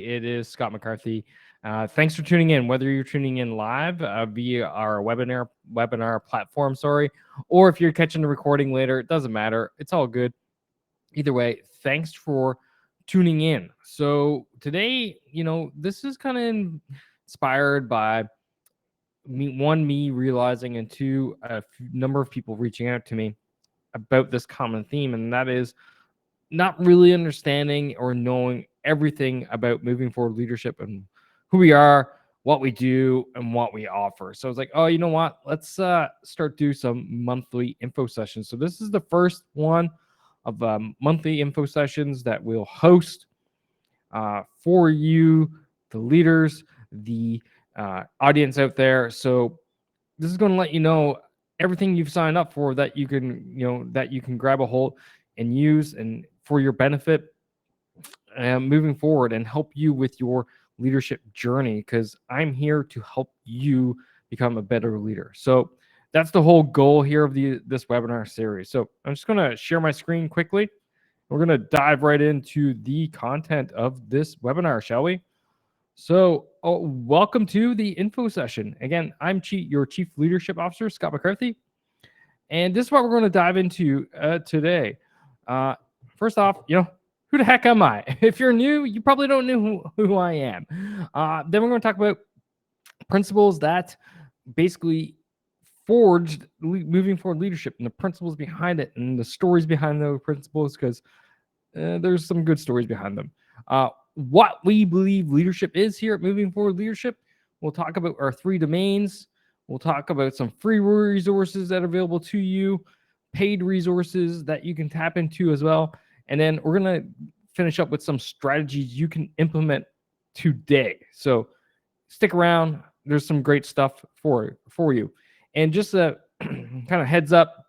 It is Scott McCarthy. Thanks for tuning in, whether you're tuning in live via our webinar platform, or if you're catching the recording later, it doesn't matter. It's all good. Either way, thanks for tuning in. So today, this is kind of inspired by me realizing, and two, number of people reaching out to me about this common theme, and that is not really understanding or knowing everything about moving forward leadership and who we are, what we do, and what we offer. So it's like, oh, you know what? Let's start do some monthly info sessions. So this is the first one of monthly info sessions that we'll host for you, the leaders, the audience out there. So this is going to let you know everything you've signed up for that you can grab a hold and use and for your benefit moving forward and help you with your leadership journey, because I'm here to help you become a better leader. So that's the whole goal here of this webinar series. So I'm just going to share my screen quickly. We're going to dive right into the content of this webinar, shall we? So welcome to the info session. Again, I'm your Chief Leadership Officer, Scott McCarthy. And this is what we're going to dive into today. First off, who the heck am I? If you're new, you probably don't know who I am. Then we're going to talk about principles that basically forged moving forward leadership and the principles behind it and the stories behind those principles, because there's some good stories behind them. What we believe leadership is here at Moving Forward Leadership. We'll talk about our 3 domains. We'll talk about some free resources that are available to you, paid resources that you can tap into as well. And then we're going to finish up with some strategies you can implement today. So stick around. There's some great stuff for you. And just a kind of heads up,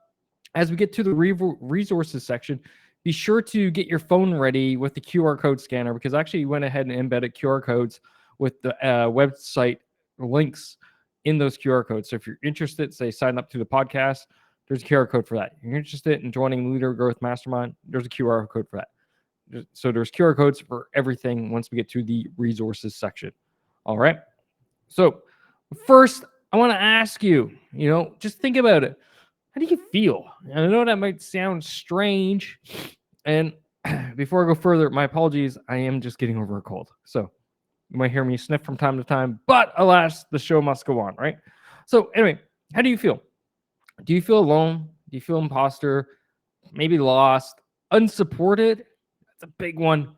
as we get to the resources section, be sure to get your phone ready with the QR code scanner, because I actually went ahead and embedded QR codes with the website links in those QR codes. So if you're interested, say sign up to the podcast, there's a QR code for that. If you're interested in joining Leader Growth Mastermind, there's a QR code for that. So there's QR codes for everything once we get to the resources section. All right. So first, I want to ask you, just think about it. How do you feel? And I know that might sound strange. And before I go further, my apologies. I am just getting over a cold. So you might hear me sniff from time to time, but alas, the show must go on, right? So anyway, how do you feel? Do you feel alone? Do you feel imposter? Maybe lost? Unsupported? That's a big one.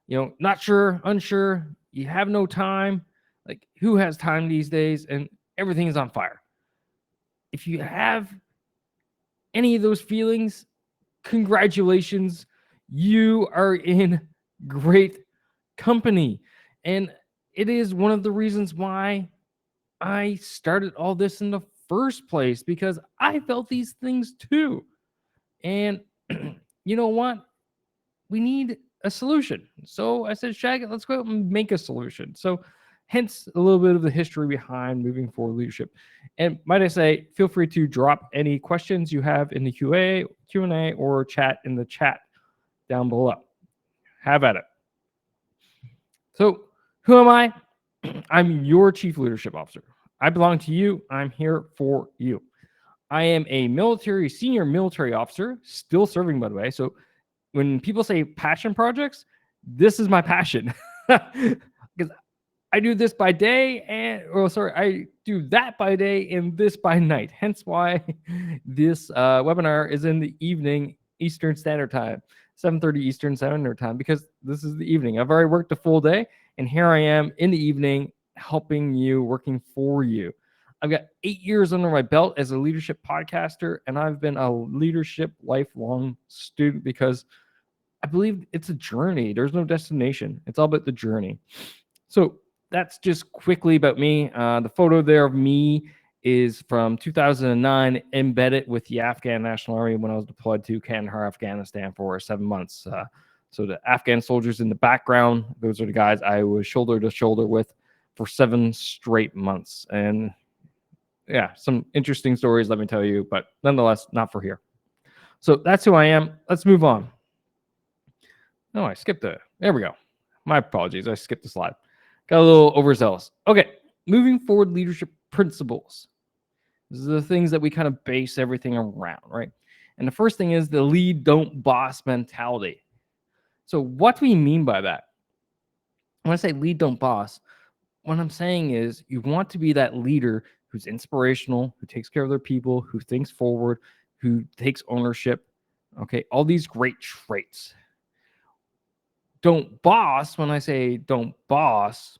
Not sure, unsure. You have no time. Like, who has time these days? And everything is on fire. If you have any of those feelings, congratulations. You are in great company. And it is one of the reasons why I started all this in the first place, because I felt these things too. And you know what? We need a solution. So I said, Shag, let's go out and make a solution. So hence a little bit of the history behind Moving Forward Leadership. And might I say, feel free to drop any questions you have in the Q&A or chat in the chat down below. Have at it. So who am I? I'm your Chief Leadership Officer. I belong to you. I'm here for you. I am a senior military officer, still serving, by the way. So when people say passion projects, this is my passion. Because I do this by day I do that by day and this by night. Hence why this webinar is in the evening Eastern Standard Time, 7:30 Eastern Standard Time, because this is the evening. I've already worked a full day, and here I am in the evening helping you, working for you. I've got 8 years under my belt as a leadership podcaster, and I've been a leadership lifelong student, because I believe it's a journey. There's no destination. It's all about the journey. So that's just quickly about me. The photo there of me is from 2009, embedded with the Afghan National Army when I was deployed to Kandahar, Afghanistan for 7 months. So the Afghan soldiers in the background, those are the guys I was shoulder to shoulder with for 7 straight months. And yeah, some interesting stories, let me tell you, but nonetheless, not for here. So that's who I am. Let's move on. Oh, I skipped it. There we go. My apologies. I skipped the slide. Got a little overzealous. Okay. Moving forward, leadership principles. These are the things that we kind of base everything around, right? And the first thing is the lead, don't boss mentality. So what do we mean by that? When I say lead, don't boss, what I'm saying is you want to be that leader who's inspirational, who takes care of their people, who thinks forward, who takes ownership. Okay, all these great traits. Don't boss, when I say don't boss,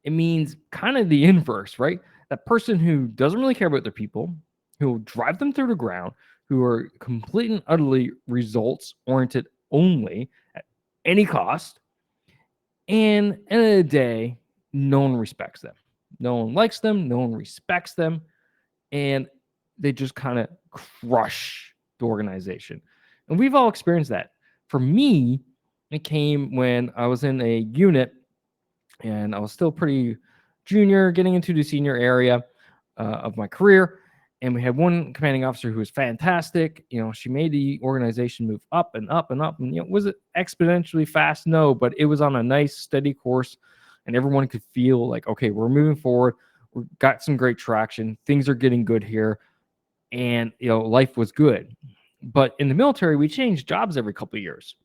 it means kind of the inverse, right? That person who doesn't really care about their people, who will drive them through the ground, who are completely and utterly results oriented only at any cost. And at the end of the day, no one respects them. No one likes them. No one respects them. And they just kind of crush the organization. And we've all experienced that. For me, it came when I was in a unit and I was still pretty junior, getting into the senior area of my career. And we had one commanding officer who was fantastic. You know, she made the organization move up and up and up. And, you know, was it exponentially fast? No, but it was on a nice, steady course. And everyone could feel like, okay, we're moving forward. We've got some great traction. Things are getting good here. And, you know, life was good. But in the military, we changed jobs every couple of years.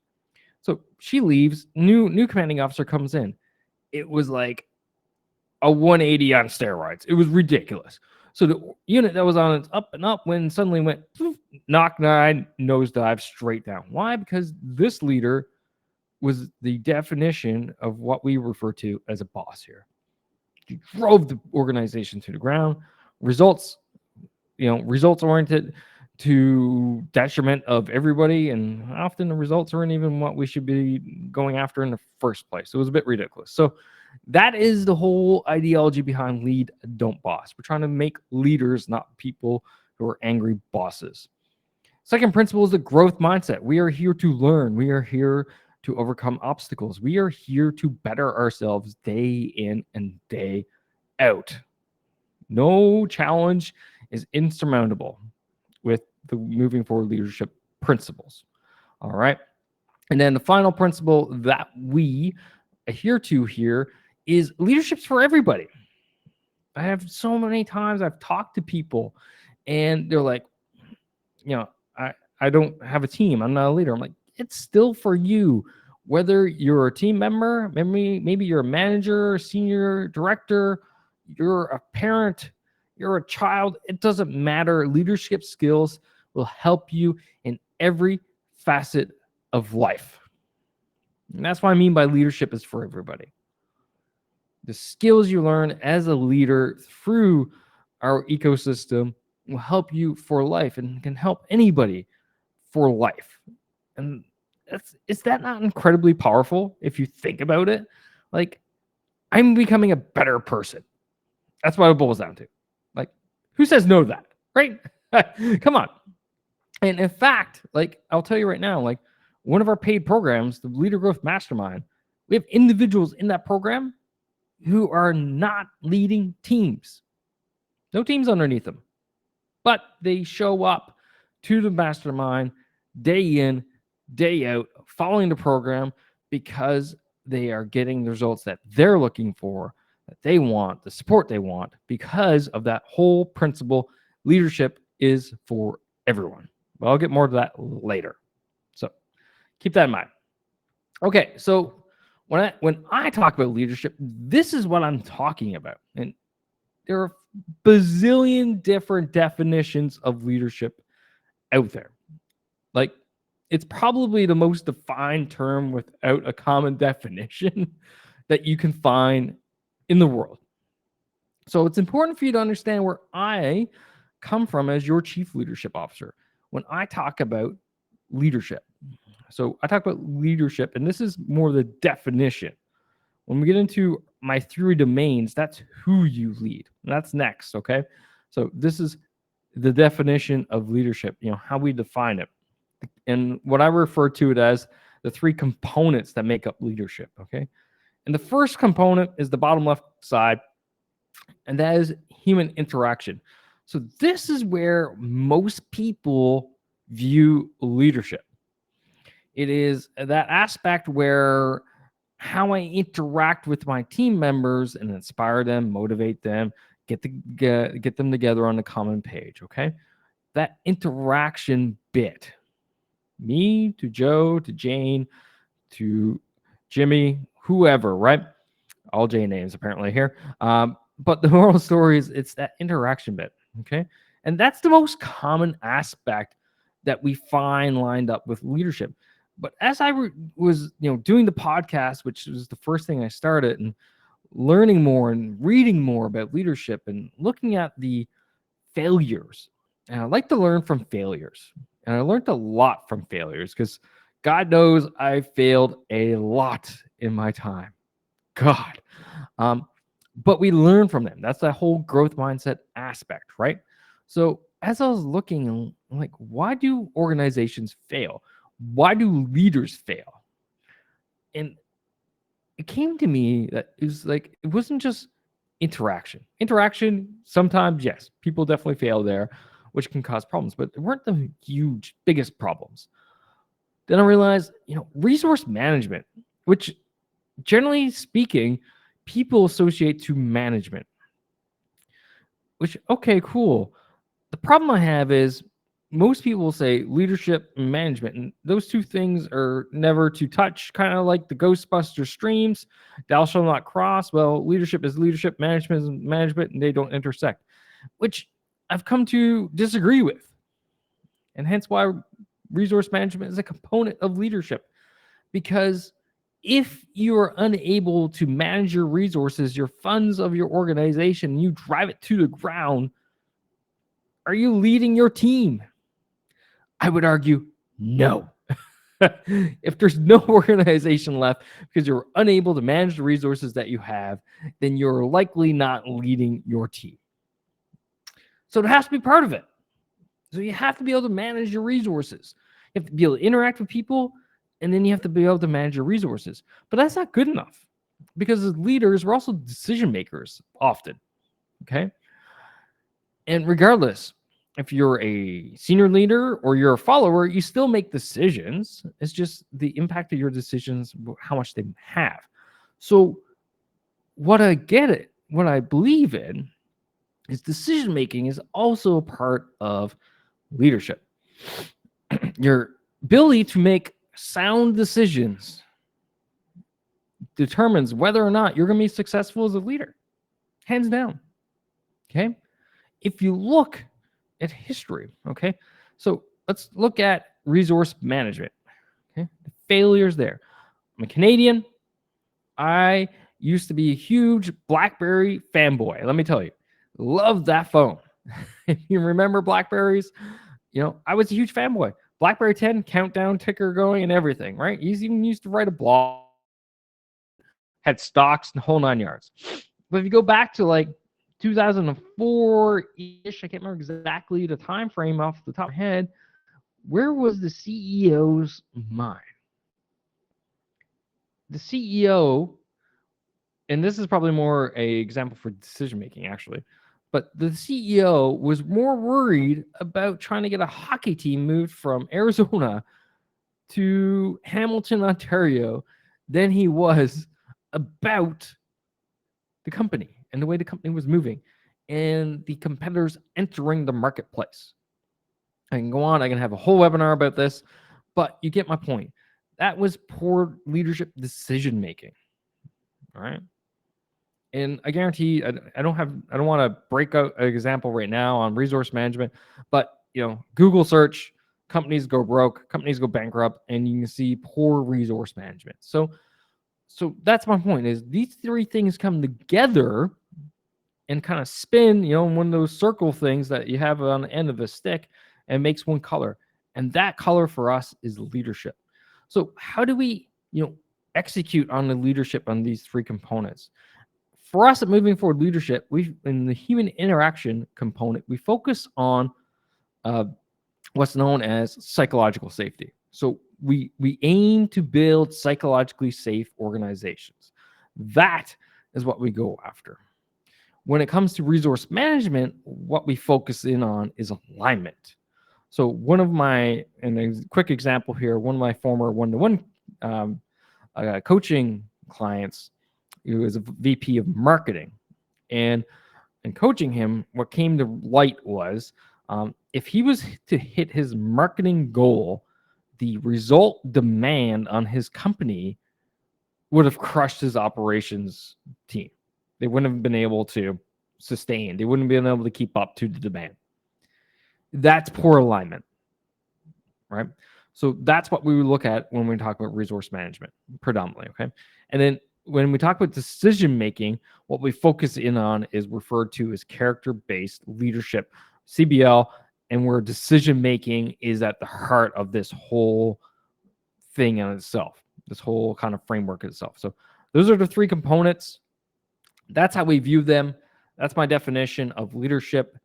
So she leaves, new commanding officer comes in. It was like a 180 on steroids. It was ridiculous. So the unit that was on its up and up when suddenly went poof, knock nine, nosedive straight down. Why? Because this leader was the definition of what we refer to as a boss here. He drove the organization to the ground. Results oriented to detriment of everybody, and often the results aren't even what we should be going after in the first place. It was a bit ridiculous. So that is the whole ideology behind lead, don't boss. We're trying to make leaders, not people who are angry bosses. Second principle is the growth mindset. We are here to learn. We are here to overcome obstacles. We are here to better ourselves day in and day out. No challenge is insurmountable with the moving forward leadership principles. All right. And then the final principle that we adhere to here is leadership's for everybody. I have so many times I've talked to people and they're like, you know, I don't have a team. I'm not a leader. I'm like, it's still for you. Whether you're a team member, maybe you're a manager, senior director, you're a parent, you're a child, it doesn't matter. Leadership skills will help you in every facet of life. And that's what I mean by leadership is for everybody. The skills you learn as a leader through our ecosystem will help you for life and can help anybody for life. And is that not incredibly powerful if you think about it? Like, I'm becoming a better person. That's what it boils down to. Like, who says no to that, right? Come on. And in fact, like, I'll tell you right now, like, one of our paid programs, the Leader Growth Mastermind, we have individuals in that program who are not leading teams. No teams underneath them. But they show up to the mastermind day in, day out, following the program because they are getting the results that they're looking for, that they want, the support they want, because of that whole principle. Leadership is for everyone. But I'll get more to that later. So keep that in mind. Okay, so when I talk about leadership, this is what I'm talking about. And there are bazillion different definitions of leadership out there. Like, it's probably the most defined term without a common definition that you can find in the world. So it's important for you to understand where I come from as your chief leadership officer when I talk about leadership. So I talk about leadership, and this is more the definition. When we get into my 3 domains, that's who you lead. And that's next, okay? So this is the definition of leadership, how we define it. And what I refer to it as the 3 components that make up leadership, okay? And the first component is the bottom left side, and that is human interaction. So this is where most people view leadership. It is that aspect where how I interact with my team members and inspire them, motivate them, get them together on a common page. Okay, that interaction bit, me to Joe to Jane to Jimmy, whoever, right? All J names apparently here. But the moral story is it's that interaction bit. Okay, and that's the most common aspect that we find lined up with leadership. But as I was, doing the podcast, which was the first thing I started, and learning more and reading more about leadership and looking at the failures, and I like to learn from failures, and I learned a lot from failures because God knows I failed a lot in my time. God. But we learn from them. That's that whole growth mindset aspect, right? So as I was looking, I'm like, why do organizations fail? Why do leaders fail? And it came to me that it was like, it wasn't just interaction. Interaction, sometimes, yes, people definitely fail there, which can cause problems, but it weren't the huge, biggest problems. Then I realized, resource management, which generally speaking, people associate to management, which, okay, cool. The problem I have is most people will say leadership and management, and those two things are never to touch, kind of like the Ghostbuster streams. Thou shalt not cross. Well, leadership is leadership, management is management, and they don't intersect, which I've come to disagree with. And hence why resource management is a component of leadership, because if you are unable to manage your resources, your funds of your organization, you drive it to the ground, are you leading your team? I would argue no. If there's no organization left because you're unable to manage the resources that you have, then you're likely not leading your team. So it has to be part of it. So you have to be able to manage your resources. You have to be able to interact with people, and then you have to be able to manage your resources. But that's not good enough, because as leaders, we're also decision makers often. Okay. And regardless, if you're a senior leader or you're a follower, you still make decisions. It's just the impact of your decisions, how much they have. So what I believe in is decision making is also a part of leadership. Your ability to make sound decisions determines whether or not you're going to be successful as a leader, hands down. Okay. If you look at history, okay, so let's look at resource management. Okay, the failures there. I'm a Canadian. I used to be a huge BlackBerry fanboy. Let me tell you, love that phone. If you remember Blackberries, I was a huge fanboy. BlackBerry 10 countdown ticker going and everything, right? You even used to write a blog, had stocks and the whole 9 yards. But if you go back to like 2004-ish, I can't remember exactly the time frame off the top of my head, where was the CEO's mind? The CEO, and this is probably more an example for decision making actually, but the CEO was more worried about trying to get a hockey team moved from Arizona to Hamilton, Ontario, than he was about the company and the way the company was moving and the competitors entering the marketplace. I can go on. I can have a whole webinar about this, but you get my point. That was poor leadership decision making. All right. And I guarantee I don't want to break out an example right now on resource management, but Google search, companies go broke, companies go bankrupt, and you can see poor resource management. So that's my point, is these three things come together and kind of spin, one of those circle things that you have on the end of a stick, and makes one color. And that color for us is leadership. So how do we, execute on the leadership on these three components? For us at Moving Forward Leadership, in the human interaction component, we focus on what's known as psychological safety. So we aim to build psychologically safe organizations. That is what we go after. When it comes to resource management, what we focus in on is alignment. So and a quick example here, one of my former one-to-one coaching clients. He was a VP of marketing. And coaching him, what came to light was if he was to hit his marketing goal, the result demand on his company would have crushed his operations team. They wouldn't have been able to sustain. They wouldn't have been able to keep up to the demand. That's poor alignment, right? So that's what we would look at when we talk about resource management predominantly, okay? And then when we talk about decision making, what we focus in on is referred to as character-based leadership, CBL, and where decision making is at the heart of this whole thing in itself, this whole kind of framework itself. So those are the three components. That's how we view them. That's my definition of leadership.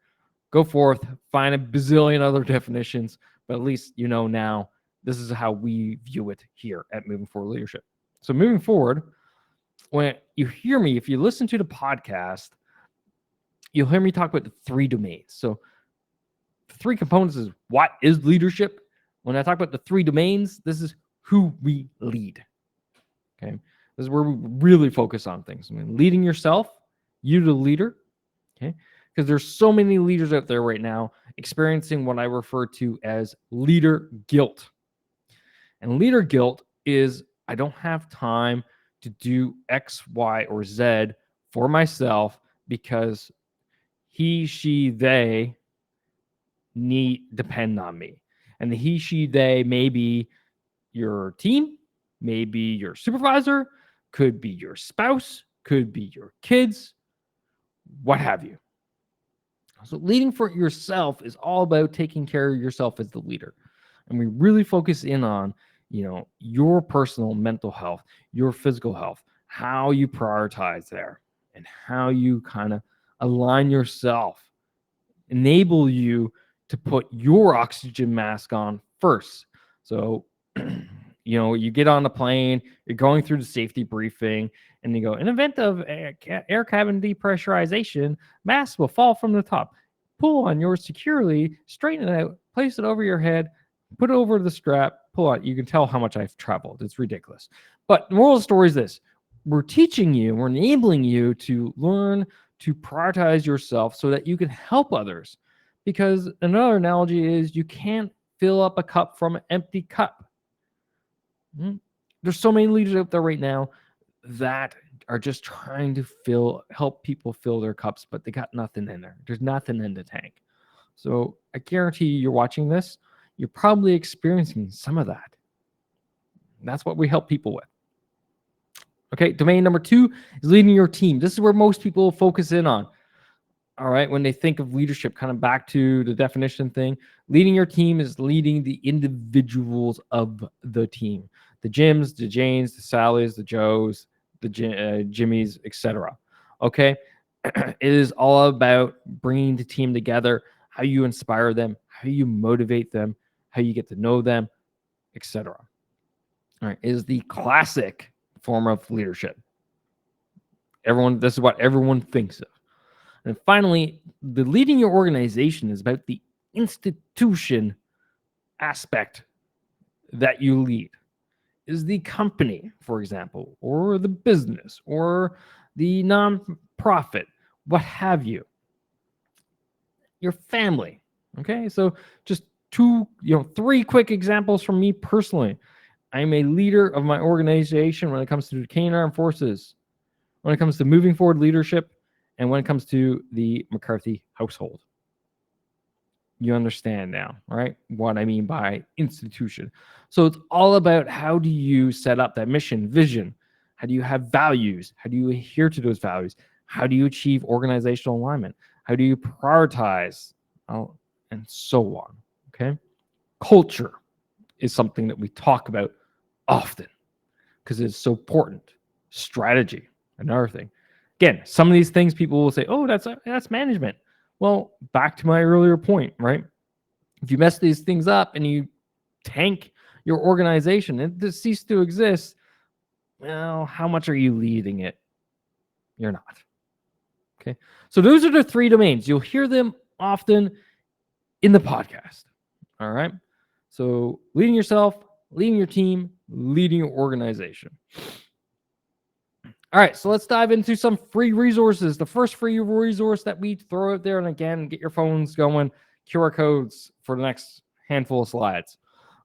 Go forth, find a bazillion other definitions, but at least you know now this is how we view it here at Moving Forward Leadership. So moving forward, when you hear me, if you listen to the podcast, you'll hear me talk about the three domains. So the three components is what is leadership. When I talk about the three domains, this is who we lead. Okay. This is where we really focus on things. I mean, leading yourself, you the leader. Okay. Because there's so many leaders out there right now experiencing what I refer to as leader guilt. And leader guilt is I don't have time to do X, Y, or Z for myself because he, she, they depend on me. And the he, she, they may be your team, maybe your supervisor, could be your spouse, could be your kids, what have you. So leading for yourself is all about taking care of yourself as the leader. And we really focus in on, your personal mental health, your physical health, how you prioritize there, and how you kind of align yourself, enable you to put your oxygen mask on first. So, you get on the plane, you're going through the safety briefing, and you go, in event of air cabin depressurization, masks will fall from the top. Pull on yours securely, straighten it out, place it over your head, put it over the strap, pull out. You can tell how much I've traveled. It's ridiculous. But the moral of the story is this. We're teaching you, we're enabling you to learn to prioritize yourself so that you can help others. Because another analogy is you can't fill up a cup from an empty cup. There's so many leaders out there right now that are just trying to help people fill their cups, but they got nothing in there. There's nothing in the tank. So I guarantee you're watching this, you're probably experiencing some of that. That's what we help people with. Okay, domain number 2 is leading your team. This is where most people focus in on. All right, when they think of leadership, kind of back to the definition thing, leading your team is leading the individuals of the team. The Jims, the Janes, the Sallys, the Joes, the Jimmys, etc. Okay, it is all about bringing the team together, how you inspire them, how you motivate them, how you get to know them, etc. All right, it is the classic form of leadership. This is what everyone thinks of. And finally, the leading your organization is about the institution aspect that you lead. Is the company, for example, or the business, or the nonprofit, what have you. Your family. Okay, so just 3 quick examples from me personally. I'm a leader of my organization when it comes to the Canadian Armed Forces, when it comes to moving forward leadership, and when it comes to the McCarthy household. You understand now, right? What I mean by institution. So it's all about how do you set up that mission, vision? How do you have values? How do you adhere to those values? How do you achieve organizational alignment? How do you prioritize? And so on, okay? Culture is something that we talk about often because it's so important. Strategy, another thing. Again, some of these things people will say, oh, that's management. Well, back to my earlier point, right? If you mess these things up and you tank your organization, it just ceases to exist. Well, how much are you leading it? You're not. Okay. So those are the 3 domains. You'll hear them often in the podcast. All right. So leading yourself, leading your team, leading your organization. All right, so let's dive into some free resources. The first free resource that we throw out there, and again, get your phones going, QR codes for the next handful of slides.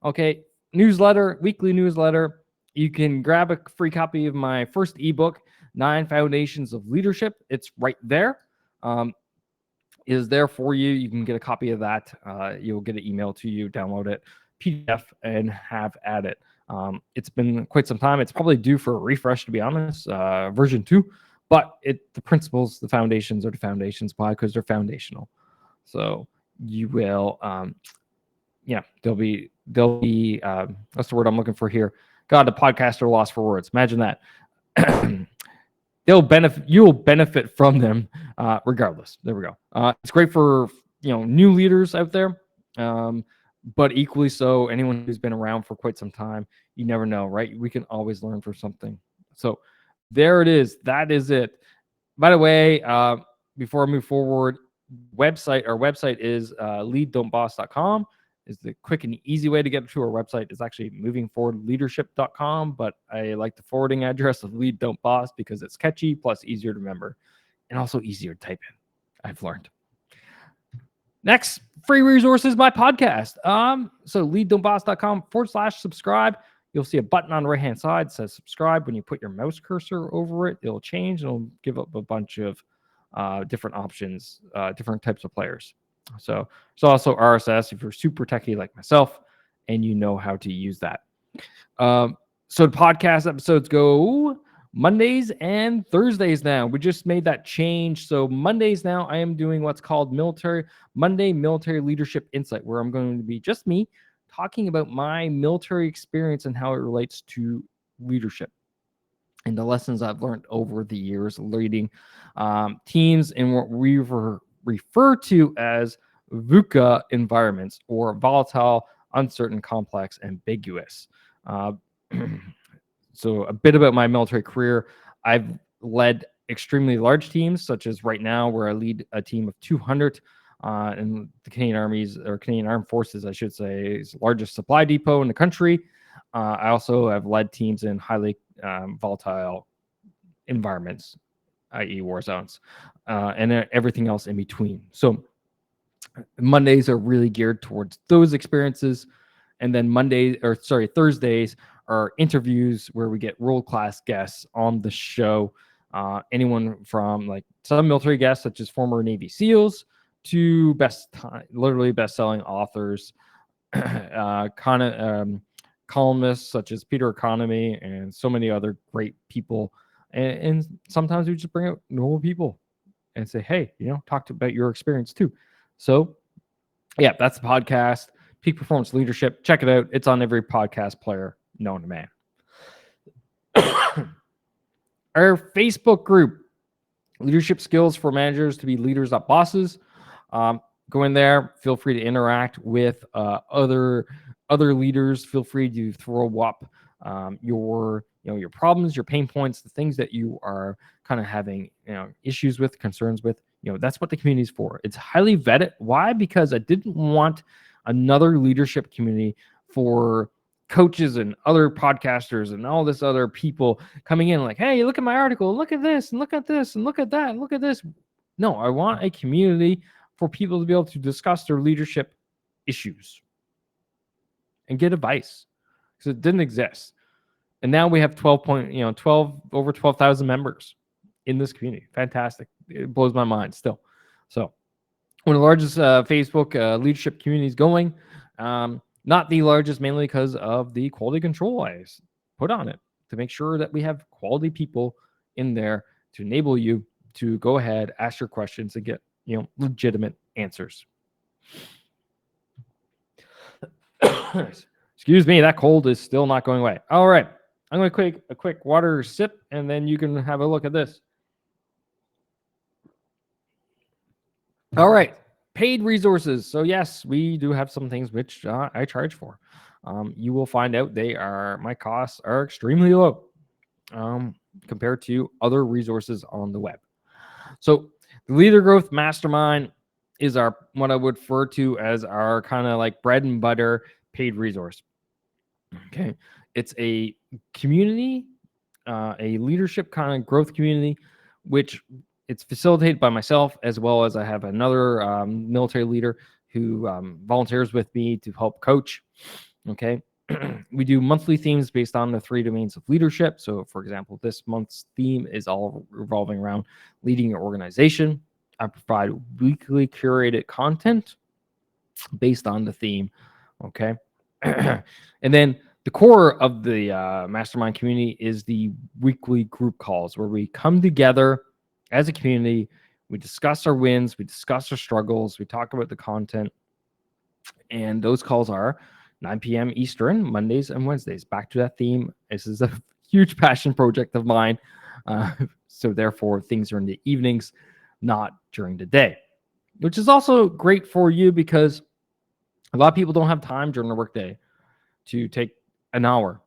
Okay, newsletter, weekly newsletter. You can grab a free copy of my first ebook, 9 Foundations of Leadership. It's right there. Is there for you. You can get a copy of that. You'll get an email to you, download it, PDF, and have at it. It's been quite some time. It's probably due for a refresh, to be honest, version 2. But the principles, the foundations are the foundations. Why? Because they're foundational. So you will, they'll be. What's the word I'm looking for here? God, the podcaster lost for words. Imagine that. You'll benefit from them regardless. There we go. It's great for new leaders out there, but equally so anyone who's been around for quite some time. You never know, right? We can always learn from something. So there it is. That is it. By the way, before I move forward, our website is leaddon'tboss.com. Is the quick and easy way to get to our website. Is actually movingforwardleadership.com, but I like the forwarding address of Lead Don't Boss because it's catchy plus easier to remember and also easier to type in. I've learned. Next free resource is my podcast. So leaddon'tboss.com/subscribe. You'll see a button on the right-hand side that says subscribe. When you put your mouse cursor over it, it'll change and it'll give up a bunch of different options, different types of players. So it's also RSS if you're super techie like myself and you know how to use that. So the podcast episodes go Mondays and Thursdays now. We just made that change. So Mondays now I am doing what's called Monday Military Leadership Insight, where I'm going to be just me talking about my military experience and how it relates to leadership and the lessons I've learned over the years leading teams in what we refer to as VUCA environments, or volatile, uncertain, complex, ambiguous. So a bit about my military career. I've led extremely large teams, such as right now where I lead a team of 200 in the Canadian Armies, or Canadian Armed Forces, I should say, is the largest supply depot in the country. I also have led teams in highly volatile environments, i.e. war zones, and everything else in between. So Mondays are really geared towards those experiences. And then Thursdays are interviews where we get world-class guests on the show. Anyone from like some military guests, such as former Navy SEALs, to literally best-selling authors, columnists such as Peter Economy, and so many other great people. And sometimes we just bring out normal people and say, hey, talk about your experience too. So yeah, that's the podcast, Peak Performance Leadership. Check it out. It's on every podcast player known to man. Our Facebook group, Leadership Skills for Managers to be Leaders, Not Bosses. Go in there. Feel free to interact with other leaders. Feel free to throw up your problems, your pain points, the things that you are kind of having issues with, concerns with. That's what the community is for. It's highly vetted. Why? Because I didn't want another leadership community for coaches and other podcasters and all this other people coming in like, hey, look at my article, look at this, and look at this, and look at that, and look at this. No, I want a community for people to be able to discuss their leadership issues and get advice, because it didn't exist. And now we have over 12,000 members in this community. Fantastic. It blows my mind still. So one of the largest Facebook leadership communities going. Not the largest, mainly because of the quality control I put on it to make sure that we have quality people in there to enable you to go ahead, ask your questions, and get legitimate answers. Excuse me, that cold is still not going away. All right, I'm going to take a quick water sip, and then you can have a look at this. All right, paid resources. So yes, we do have some things which I charge for. You will find out my costs are extremely low compared to other resources on the web. So the Leader Growth Mastermind is what I would refer to as our kind of like bread and butter paid resource. Okay. It's a community a leadership kind of growth community, which it's facilitated by myself, as well as I have another military leader who volunteers with me to help coach. Okay. We do monthly themes based on the 3 domains of leadership. So, for example, this month's theme is all revolving around leading your organization. I provide weekly curated content based on the theme. Okay. And then the core of the mastermind community is the weekly group calls where we come together as a community. We discuss our wins, we discuss our struggles, we talk about the content. And those calls are 9 p.m. Eastern, Mondays and Wednesdays. Back to that theme. This is a huge passion project of mine. So therefore, things are in the evenings, not during the day, which is also great for you because a lot of people don't have time during the workday to take an hour.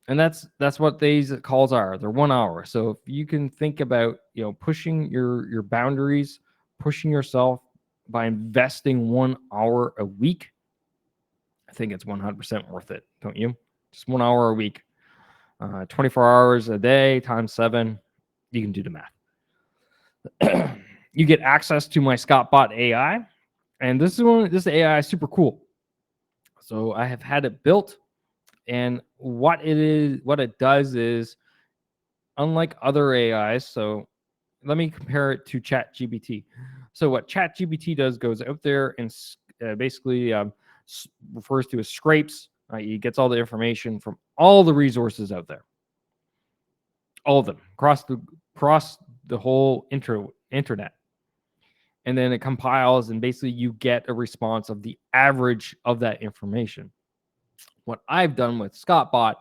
And that's what these calls are. They're 1 hour. So if you can think about, pushing your boundaries, pushing yourself by investing 1 hour a week, I think it's 100% worth it, don't you? Just 1 hour a week, 24 hours a day times 7. You can do the math. You get access to my ScottBot AI, and this AI is super cool. So I have had it built, and what it does is, unlike other AIs. So let me compare it to ChatGPT. So what ChatGPT does goes out there and basically refers to as scrapes. He gets all the information from all the resources out there, all of them across the whole internet, and then it compiles, and basically you get a response of the average of that information. What I've done with ScottBot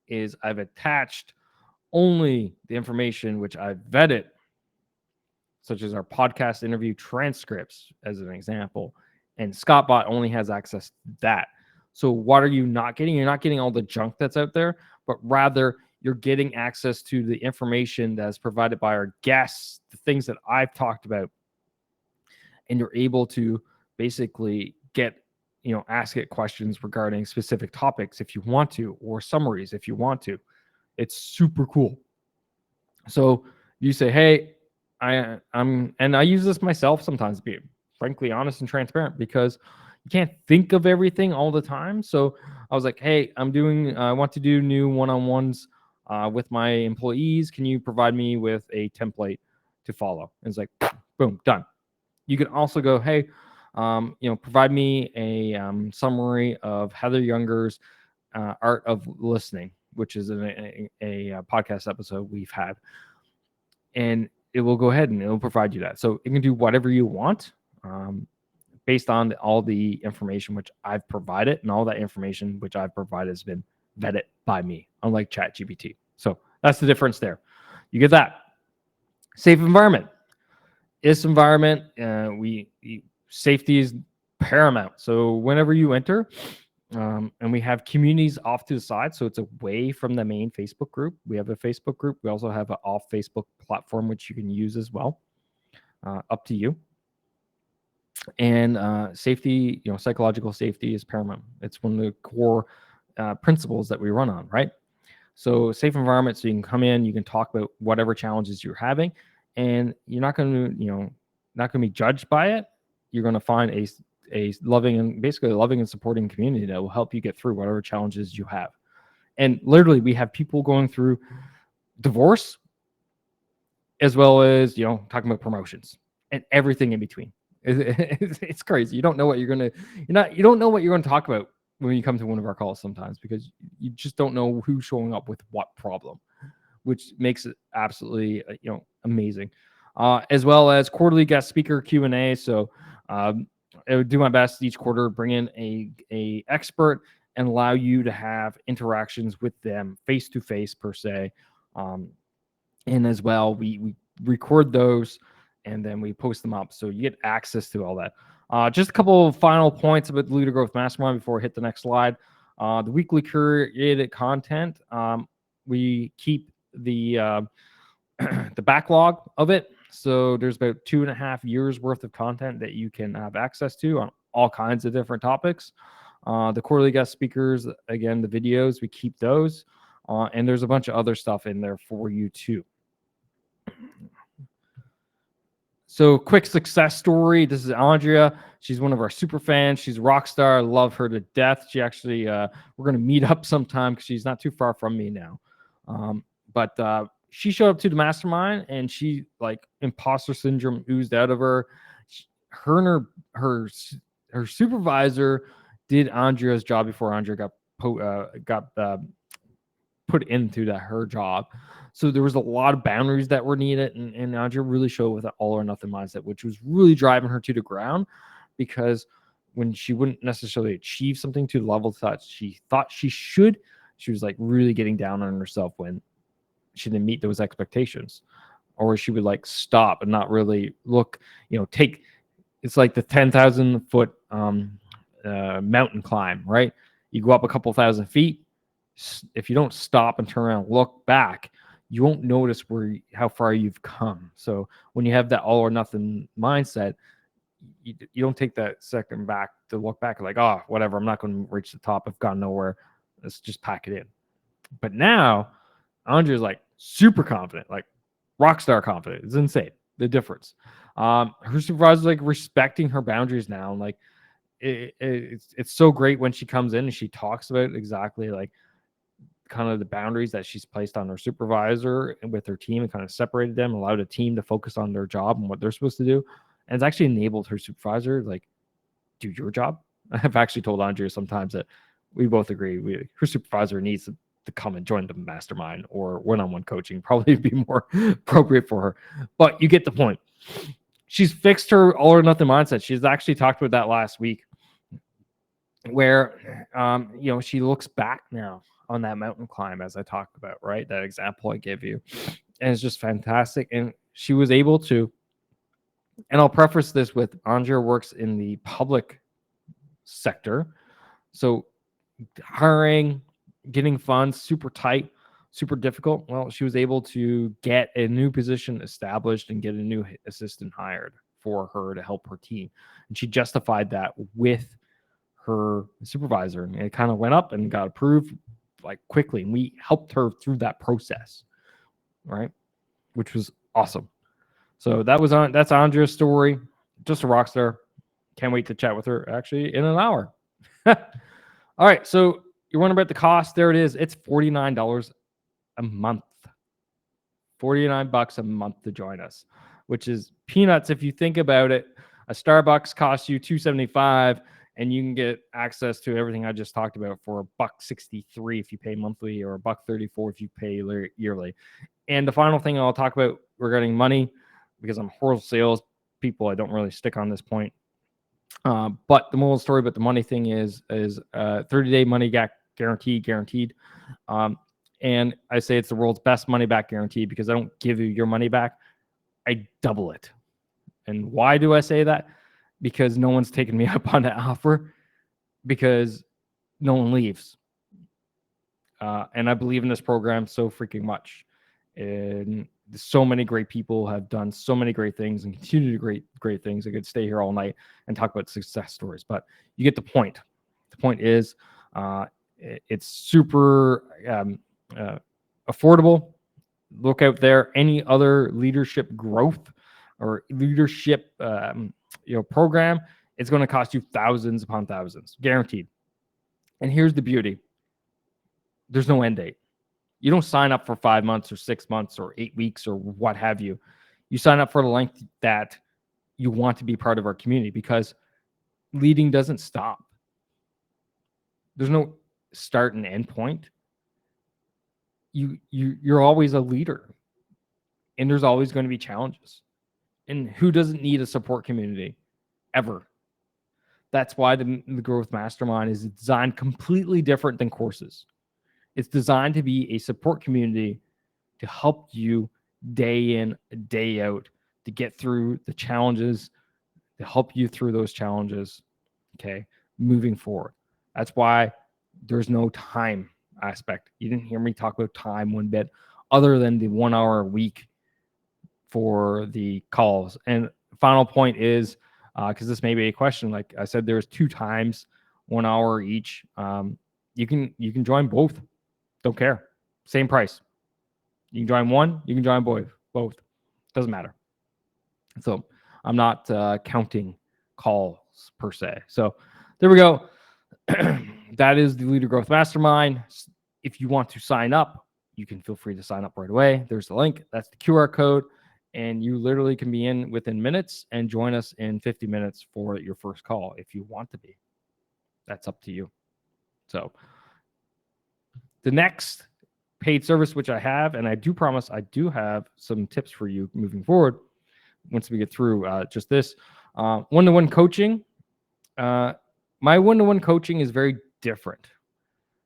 is I've attached only the information which I've vetted, such as our podcast interview transcripts, as an example. And ScottBot only has access to that. So what are you not getting? You're not getting all the junk that's out there, but rather you're getting access to the information that's provided by our guests, the things that I've talked about. And you're able to basically get, ask it questions regarding specific topics if you want to, or summaries if you want to. It's super cool. So you say, hey, and I use this myself sometimes, to be frankly honest and transparent, because you can't think of everything all the time. So I was like, hey, I want to do new one-on-ones with my employees. Can you provide me with a template to follow? And it's like, boom, done. You can also go, hey, provide me a summary of Heather Younger's Art of Listening, which is a podcast episode we've had. And it will go ahead and it will provide you that. So it can do whatever you want based on all the information which I've provided, and all that information which I've provided has been vetted by me, unlike ChatGPT. So that's the difference there. You get that. Safe environment. This environment, safety is paramount. So whenever you enter, and we have communities off to the side, so it's away from the main Facebook group. We have a Facebook group. We also have an off Facebook platform, which you can use as well. Up to you. And safety, psychological safety is paramount. It's one of the core principles that we run on, right? So safe environment, so you can come in, you can talk about whatever challenges you're having, and you're not going to be judged by it. You're going to find a loving and supporting community that will help you get through whatever challenges you have. And literally, we have people going through divorce, as well as talking about promotions and everything in between. It's crazy. You don't know what you don't know what you're going to talk about when you come to one of our calls sometimes, because you just don't know who's showing up with what problem, which makes it absolutely amazing. As well as quarterly guest speaker Q&A. So I would do my best each quarter, bring in a expert and allow you to have interactions with them face to face per se. And as well, we record those and then we post them up, so you get access to all that. Just a couple of final points about the Leader Growth Mastermind before I hit the next slide. The weekly curated content, we keep the the backlog of it. So there's about 2.5 years worth of content that you can have access to on all kinds of different topics. The quarterly guest speakers, again, the videos, we keep those. And there's a bunch of other stuff in there for you too. So, quick success story. This is Andrea. She's one of our super fans. She's a rock star. I love her to death. She actually, we're going to meet up sometime because she's not too far from me now. But she showed up to the mastermind, and she, like, imposter syndrome oozed out of her. Her and her supervisor did Andrea's job before Andrea got put into her job. So there was a lot of boundaries that were needed, and Andrea really showed with an all or nothing mindset, which was really driving her to the ground, because when she wouldn't necessarily achieve something to the level that she thought she should, she was like really getting down on herself when she didn't meet those expectations, or she would like stop and not really look, take, it's like the 10,000 foot mountain climb, right? You go up a couple thousand feet. If you don't stop and turn around and look back, you won't notice how far you've come. So when you have that all or nothing mindset, you don't take that second back to look back like, oh, whatever, I'm not going to reach the top. I've gone nowhere. Let's just pack it in. But now Andrea's like super confident, like rock star confident. It's insane, the difference. Her supervisor's like respecting her boundaries now. And like it's so great when she comes in and she talks about exactly like kind of the boundaries that she's placed on her supervisor and with her team, and kind of separated them, allowed a team to focus on their job and what they're supposed to do. And it's actually enabled her supervisor, like, do your job. I've actually told Andrea sometimes that we both agree her supervisor needs to come and join the mastermind, or one-on-one coaching probably be more appropriate for her. But you get the point. She's fixed her all or nothing mindset. She's actually talked about that last week, where she looks back now on that mountain climb, as I talked about, right? That example I gave you. And it's just fantastic. And she was able to, and I'll preface this with Andrea works in the public sector. So hiring, getting funds, super tight, super difficult. Well, she was able to get a new position established and get a new assistant hired for her to help her team. And she justified that with her supervisor, and it kind of went up and got approved like quickly. And we helped her through that process, right? Which was awesome. So that's Andrea's story. Just a rock star. Can't wait to chat with her actually in an hour. All right. So you're wondering about the cost. There it is. It's $49 a month. $49 a month to join us, which is peanuts if you think about it. A Starbucks costs you $2.75, and you can get access to everything I just talked about for $1.63 if you pay monthly, or $1.34 if you pay yearly. And the final thing I'll talk about regarding money, because I'm horrible sales people, I don't really stick on this point. But the moral story about the money thing is 30-day money back guaranteed. And I say it's the world's best money back guarantee, because I don't give you your money back. I double it. And why do I say that? Because no one's taken me up on that offer, because no one leaves. And I believe in this program so freaking much. And so many great people have done so many great things and continue to do great things. I could stay here all night and talk about success stories, but you get the point. The point is it's super affordable. Look out there. Any other leadership growth or leadership program, it's going to cost you thousands upon thousands, guaranteed. And here's the beauty. There's no end date. You don't sign up for 5 months or 6 months or 8 weeks or what have you. You sign up for the length that you want to be part of our community, because leading doesn't stop. There's no start and end point. You're always a leader, and there's always going to be challenges. And who doesn't need a support community ever? That's why the Growth Mastermind is designed completely different than courses. It's designed to be a support community to help you day in, day out, to get through the challenges, to help you through those challenges, okay, moving forward. That's why there's no time aspect. You didn't hear me talk about time one bit, other than the 1 hour a week for the calls. And final point is, because this may be a question, like I said, there's 2 times, 1 hour each. You can join both. Don't care. Same price. You can join one, you can join both. Doesn't matter. So I'm not counting calls per se. So there we go. That is the Leader Growth Mastermind. If you want to sign up, you can feel free to sign up right away. There's the link. That's the QR code. And you literally can be in within minutes and join us in 50 minutes for your first call if you want to be. That's up to you. So the next paid service, which I have, and I do promise I do have some tips for you moving forward once we get through just this one-to-one coaching. My one-to-one coaching is very different.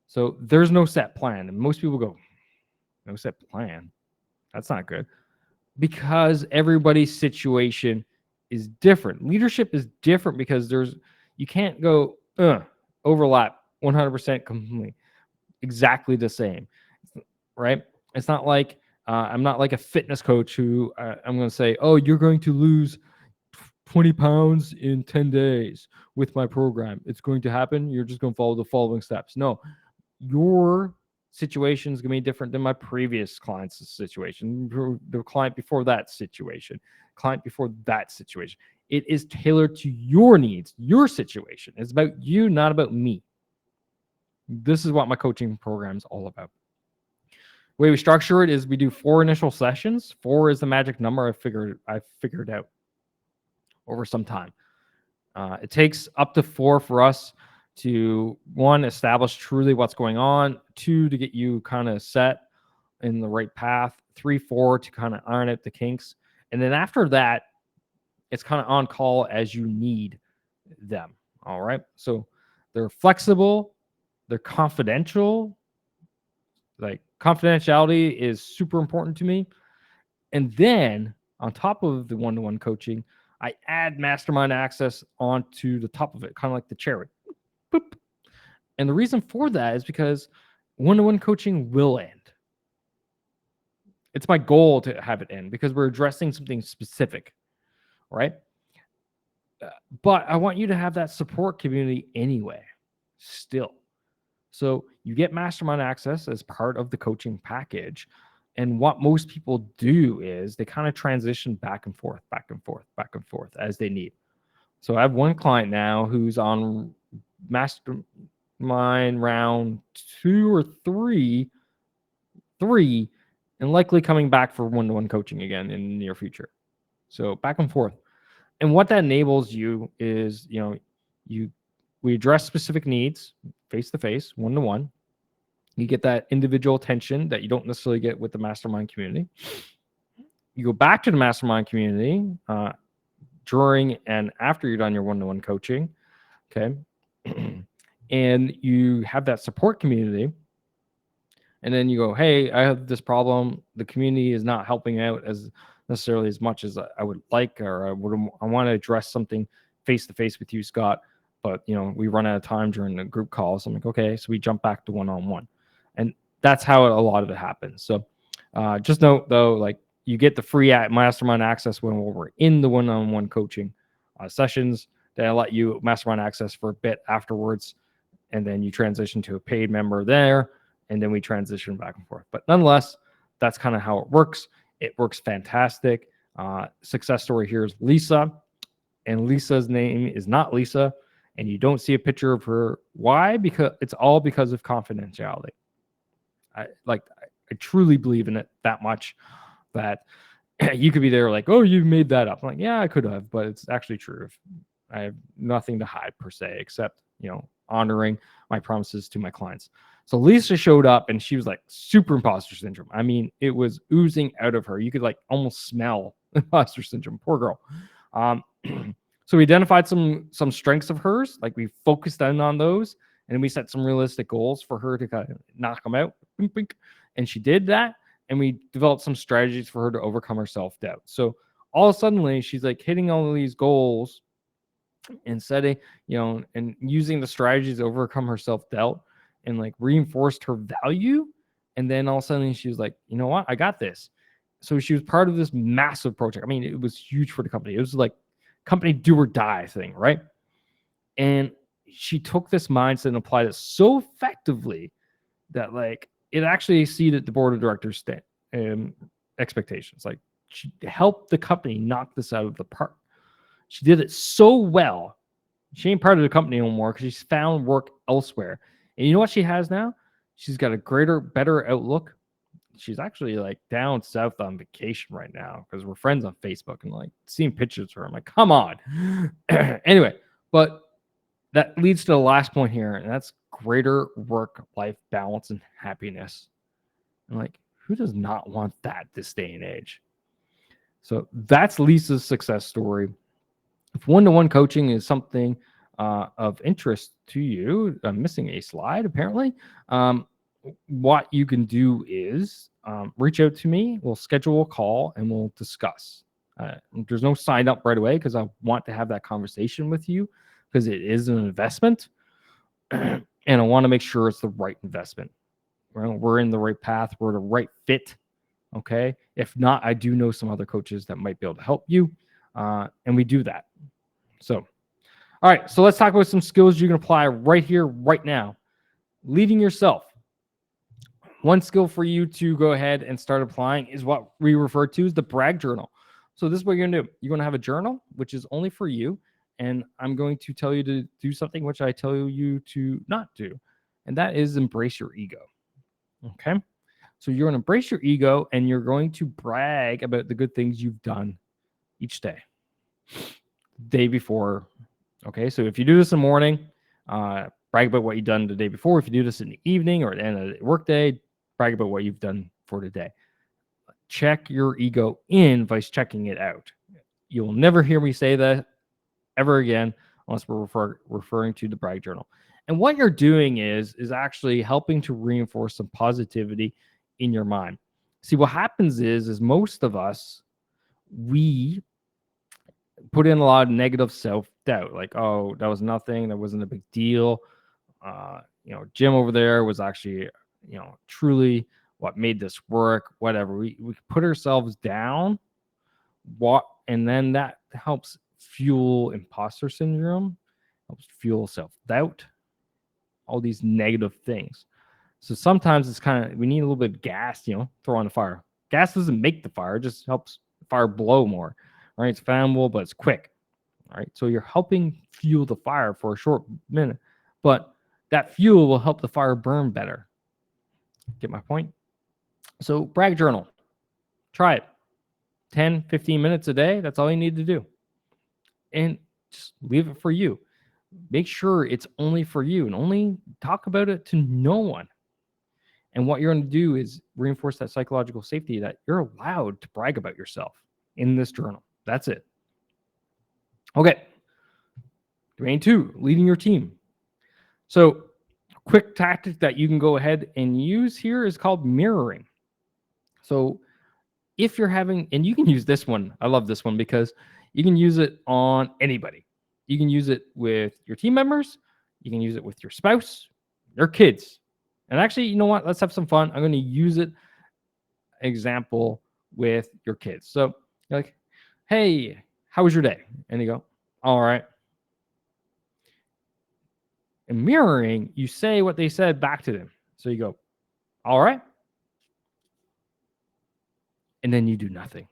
So there's no set plan. And most people go, no set plan? That's not good. Because everybody's situation is different. Leadership is different because you can't go overlap 100% completely, exactly the same, right? It's not like I'm not like a fitness coach who I'm going to say, oh, you're going to lose 20 pounds in 10 days with my program. It's going to happen. You're just going to follow the following steps. No, your situation is going to be different than my previous client's situation, the client before that situation, client before that situation. It is tailored to your needs, your situation. It's about you, not about me. This is what my coaching program is all about. The way we structure it is we do 4 initial sessions. 4 is the magic number I figured out over some time. It takes up to 4 for us to, 1, establish truly what's going on, 2, to get you kind of set in the right path, 3, 4, to kind of iron out the kinks. And then after that, it's kind of on call as you need them. All right. So they're flexible, they're confidential. Like confidentiality is super important to me. And then on top of the one-to-one coaching, I add mastermind access onto the top of it, kind of like the cherry. Boop. And the reason for that is because one-to-one coaching will end. It's my goal to have it end because we're addressing something specific, right? But I want you to have that support community anyway, still. So you get mastermind access as part of the coaching package. And what most people do is they kind of transition back and forth as they need. So I have one client now who's on mastermind round 2 or 3, and likely coming back for one-to-one coaching again in the near future. So back and forth. And what that enables you is, we address specific needs face-to-face, one-to-one. You get that individual attention that you don't necessarily get with the mastermind community. You go back to the mastermind community during and after you're done your one-to-one coaching, okay? And you have that support community. And then you go, hey, I have this problem. The community is not helping out as necessarily as much as I would like, or I want to address something face-to-face with you, Scott. But, we run out of time during the group calls. I'm like, okay, so we jump back to one-on-one. And that's how a lot of it happens. So just note, though, like you get the free mastermind access when we're in the one-on-one coaching sessions. Then I let you mastermind access for a bit afterwards. And then you transition to a paid member there. And then we transition back and forth. But nonetheless, that's kind of how it works. It works fantastic. Success story here is Lisa. And Lisa's name is not Lisa. And you don't see a picture of her. Why? Because it's all because of confidentiality. I truly believe in it that much that you could be there like, oh, you made that up. I'm like, yeah, I could have, but it's actually true. I have nothing to hide per se, except, honoring my promises to my clients. So Lisa showed up and she was like super imposter syndrome. I mean, it was oozing out of her. You could like almost smell imposter syndrome. Poor girl. So we identified some strengths of hers. Like we focused in on those and we set some realistic goals for her to kind of knock them out. And she did that. And we developed some strategies for her to overcome her self-doubt. So all of a sudden, she's like hitting all of these goals and setting, and using the strategies to overcome her self-doubt and like reinforced her value. And then all of a sudden she was like, you know what? I got this. So she was part of this massive project. I mean, it was huge for the company. It was like company do or die thing, right? And she took this mindset and applied it so effectively that like it actually exceeded the board of directors' expectations. Like, she helped the company knock this out of the park. She did it so well. She ain't part of the company anymore because she's found work elsewhere. And you know what she has now? She's got a better outlook. She's actually like down south on vacation right now because we're friends on Facebook and like seeing pictures of her. I'm like, come on. Anyway, but that leads to the last point here, and that's greater work-life balance and happiness. And like, who does not want that this day and age? So that's Lisa's success story. If one-to-one coaching is something of interest to you, I'm missing a slide apparently. What you can do is reach out to me. We'll schedule a call and we'll discuss. There's no sign up right away because I want to have that conversation with you because it is an investment, and I want to make sure it's the right investment. We're in the right path. We're the right fit. Okay. If not, I do know some other coaches that might be able to help you, and we do that. So, all right. So let's talk about some skills you can apply right here, right now. Leading yourself. One skill for you to go ahead and start applying is what we refer to as the brag journal. So this is what you're going to do. You're going to have a journal, which is only for you. And I'm going to tell you to do something which I tell you to not do. And that is embrace your ego. Okay. So you're going to embrace your ego and you're going to brag about the good things you've done each day. Day before. Okay. So if you do this in the morning, brag about what you've done the day before. If you do this in the evening or at the end of the workday, brag about what you've done for the day. Check your ego in versus checking it out. You'll never hear me say that ever again unless we're referring to the brag journal. And what you're doing is actually helping to reinforce some positivity in your mind. See, what happens is most of us, we put in a lot of negative self-doubt. Like, oh, that was nothing. That wasn't a big deal. Jim over there was actually, truly what made this work, whatever. We put ourselves down, and then that helps fuel imposter syndrome, helps fuel self-doubt, all these negative things. So sometimes it's kind of, we need a little bit of gas, throw on the fire. Gas doesn't make the fire, it just helps the fire blow more, right? It's flammable, but it's quick, right? So you're helping fuel the fire for a short minute, but that fuel will help the fire burn better. Get my point? So brag journal, try it. 10, 15 minutes a day, that's all you need to do. And just leave it for you. Make sure it's only for you and only talk about it to no one. And what you're going to do is reinforce that psychological safety that you're allowed to brag about yourself in this journal. That's it. Okay. Domain 2, leading your team. So quick tactic that you can go ahead and use here is called mirroring. So if you're having, and you can use this one, I love this one because you can use it on anybody. You can use it with your team members. You can use it with your spouse, your kids. And actually, you know what? Let's have some fun. I'm going to use it example with your kids. So you're like, hey, how was your day? And you go, all right. And mirroring, you say what they said back to them. So you go, all right. And then you do nothing.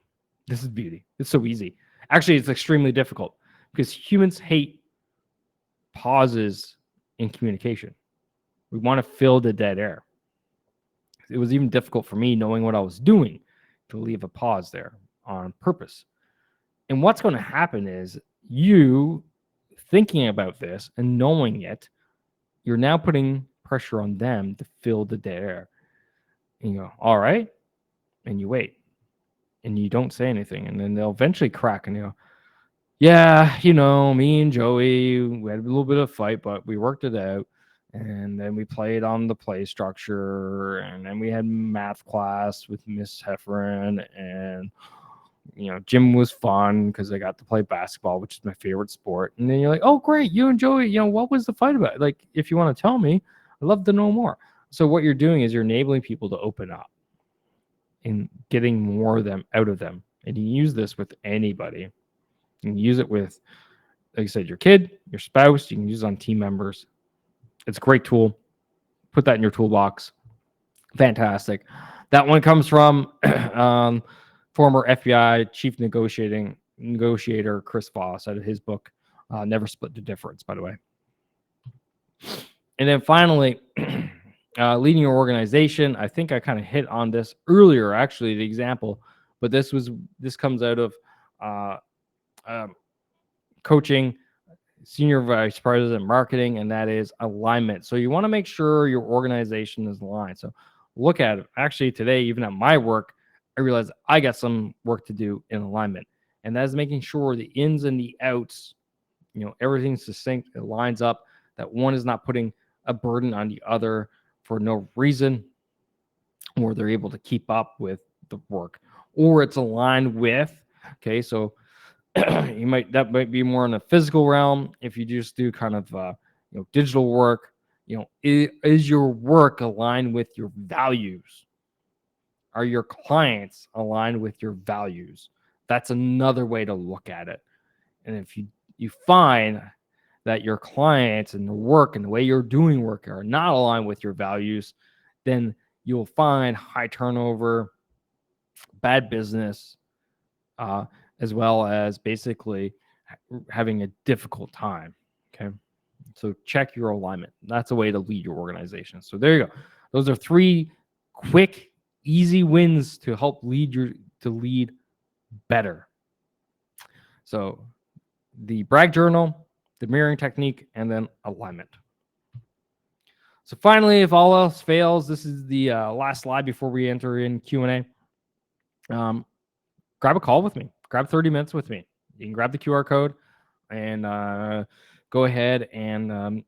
This is beauty. It's so easy. Actually, it's extremely difficult because humans hate pauses in communication. We want to fill the dead air. It was even difficult for me knowing what I was doing to leave a pause there on purpose. And what's going to happen is you thinking about this and knowing it, you're now putting pressure on them to fill the dead air. And you go, all right. And you wait. And you don't say anything. And then they'll eventually crack and you go, yeah, me and Joey, we had a little bit of a fight, but we worked it out. And then we played on the play structure. And then we had math class with Miss Heffernan. And, gym was fun because I got to play basketball, which is my favorite sport. And then you're like, oh, great. You and Joey, what was the fight about? Like, if you want to tell me, I'd love to know more. So what you're doing is you're enabling people to open up and getting more of them out of them. And you use this with anybody. You can use it with, like I said, your kid, your spouse. You can use it on team members. It's a great tool. Put that in your toolbox. Fantastic. That one comes from former FBI chief negotiator Chris Voss out of his book, Never Split the Difference, by the way. And then finally, leading your organization. I think I kind of hit on this earlier, actually, the example, but this comes out of coaching, senior vice president marketing, and that is alignment. So you want to make sure your organization is aligned. So look at it. Actually, today, even at my work, I realized I got some work to do in alignment, and that is making sure the ins and the outs, everything's succinct, it lines up, that one is not putting a burden on the other for no reason, or they're able to keep up with the work, or it's aligned with. Okay, so that might be more in the physical realm. If you just do kind of digital work, is your work aligned with your values? Are your clients aligned with your values? That's another way to look at it. And if you find that your clients and the work and the way you're doing work are not aligned with your values, then you'll find high turnover, bad business, as well as basically having a difficult time. Okay. So check your alignment. That's a way to lead your organization. So there you go. Those are 3 quick, easy wins to help lead better. So the brag journal, the mirroring technique, and then alignment. So finally, if all else fails, this is the last slide before we enter in Q&A. Grab a call with me. Grab 30 minutes with me. You can grab the QR code and go ahead and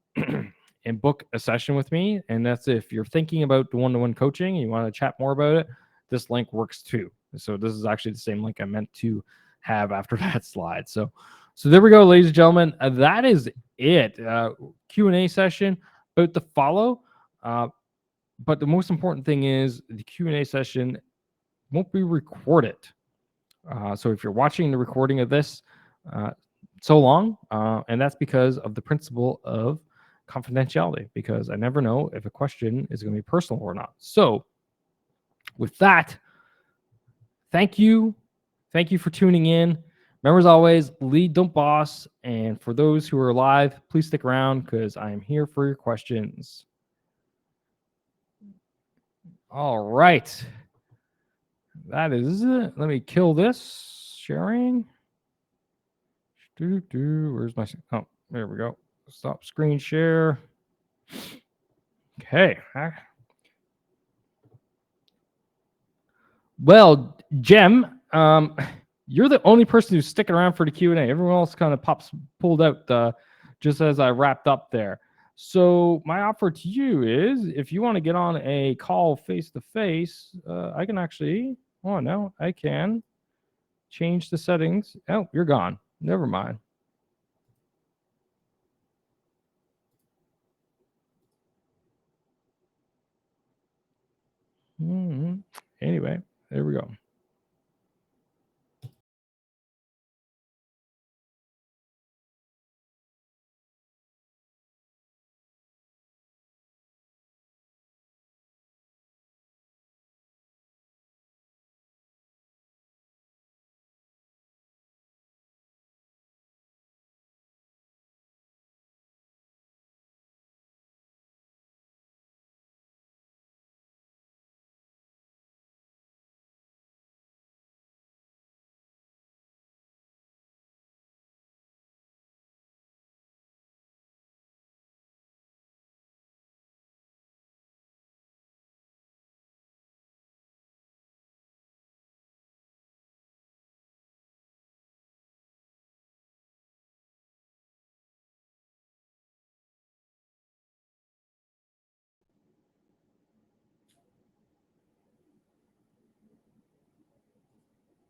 and book a session with me. And that's if you're thinking about the one-to-one coaching and you want to chat more about it, this link works too. So this is actually the same link I meant to have after that slide. So there we go, ladies and gentlemen. That is it. Q&A session about to follow. But the most important thing is the Q&A session won't be recorded. So if you're watching the recording of this so long, and that's because of the principle of confidentiality, because I never know if a question is going to be personal or not. So with that, thank you for tuning in. Remember, as always, lead, don't boss. And for those who are live, please stick around because I am here for your questions. All right. That is it. Let me kill this. Sharing. Where's my... Oh, there we go. Stop screen share. Okay. Well, Jem, you're the only person who's sticking around for the Q&A. Everyone else kind of pulled out just as I wrapped up there. So my offer to you is, if you want to get on a call face-to-face, I can actually... Oh, no, I can change the settings. Oh, you're gone. Never mind. Anyway, there we go.